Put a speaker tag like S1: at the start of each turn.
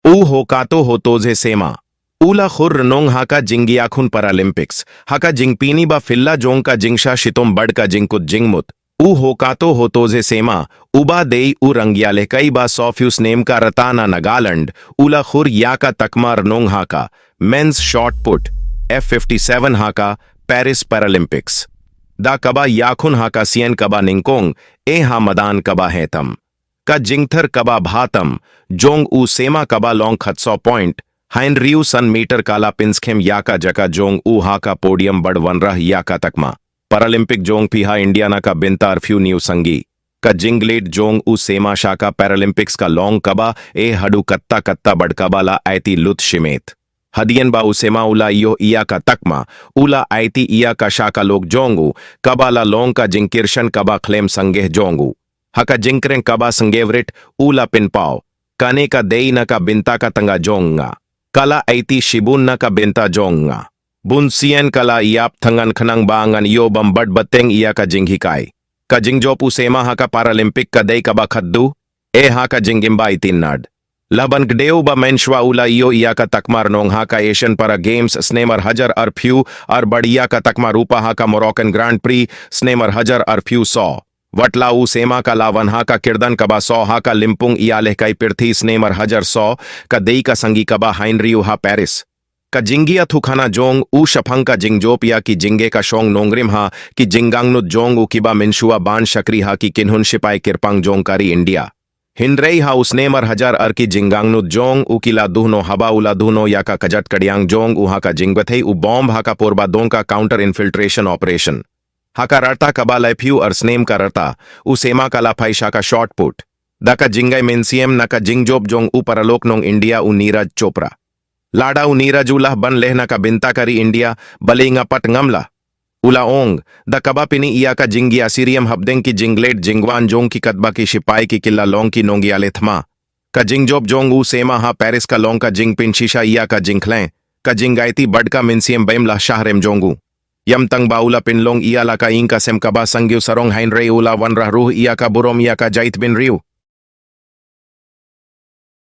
S1: U hokato hotoze sema. Ula khur nong haka jingiakun Paralympics. Haka jingpini ba filla jong ka jingsha shitom bad ka jingkut jingmut. U hokato hotoze sema. Uba dei u rangyale kai ba sofius name ka ratana Nagaland. Ula khur yaka takmar nong haka. Men's shot put. F57 haka. Paris Paralympics. Da kaba yakun haka sien kaba ningkong. E ha madan kaba hetam. Ka jingthar kaba bhatam. Jong u sema kaba long khatso point. हाइन रियू सन metre काला पिंसखेम याका जका Jong ऊ हाका podium बड़ वनरह याका तकमा Paralympic Jong फिहा Indiana का बिंतार few new संगी का जिंगलेट जोंग ऊ सेमा शाका पैरालंपिक्स का लोंग कबा ए हडू कत्ता कत्ता बड़कबाला आयती लुत शिमेत हदियन बा उसेमा उला इयो इया का तकमा उला आयती इया का शाका लोग जोंगू कबाला लोंग का जिंकिरशन कबा क्लेम संगेह जोंगू हका जिंकरें कबा संगेवरिट उला पिनपाओ काने का देई न का बिंता का तंगा जोंगा kala aiti shibun na ka benta jonga. Bunsien kala iap thangan khanang bangan yo bambad bateng iya ka jinghikai. Ka jingjopu sema ha ka Paralympic ka day ka ba khaddu? E ha ka jingimba itinad. Laban gdeu ba menshwa ula iyo iya ka takmar nong ha ka Asian Para Games snemer hajar ar few ar badiya ka takmar rupa ha ka Moroccan Grand Prix snemer hajar ar few saw. वटला ऊ सेमा का लावनहा का किर्दन कबा सौ हा का लिम्पुंग इयालेह कई पिर्थी स्नेमर हजर सौ का देई का संगी कबा हाइनरियू हा पेरिस का जिंगिया थुखाना जोंग ऊ शफंग का जिंगजोपिया की जिंगे का शोंग नोंगरिम हा की जिंगांगनुत जोंग ऊ किबा मिनशुआ बान शकरी हा की किन्हुन शिपाई किरपंग जोंगकारी इंडिया हिंद्रेई हा उसनेमर हजार अर की जिंगांगनुत जोंग ऊ किला दुहनो हबा उला दुहनो या का कजट कड़ियांग जोंग ऊ हा का जिंगबथई ऊ बॉम्ब हा का पोरबा दोंग का काउंटर इन्फिल्ट्रेशन ऑपरेशन हाका रटा कबा लैफ्यू और स्नेम का रटा उ सेमा का लाफाइशा का शॉट पुट दाका जिंगाई मेंसियम नाका जिंगजोब जोंग उ परलोक नोंग इंडिया उ नीरज चोपड़ा लाडा उ नीरज उला बन लेहना का बिंता करी इंडिया बलेंगा पट ngमला उला ओंग द कबा पिनी इया का जिंगिया सीरियम हब्देंग की जिंगलेट जिंगवान जोंग की कदबा की शिपाई की किला लोंग की नोंगिया लेथमा का जिंगजोब जोंग उ सेमा हा पेरिस का लोंग का जिंग पिन शीशा इया का जिंखलें का जिंगाइती बड का मेंसियम बेमला शाहरेम जोंगू यम तंग बाउला पिनलोंग इया ला का इंका सेम कबा संग्यू सरोंग हाइन रे उला वन रह रूह इया का बुरोम इया का जाइत बिन रियू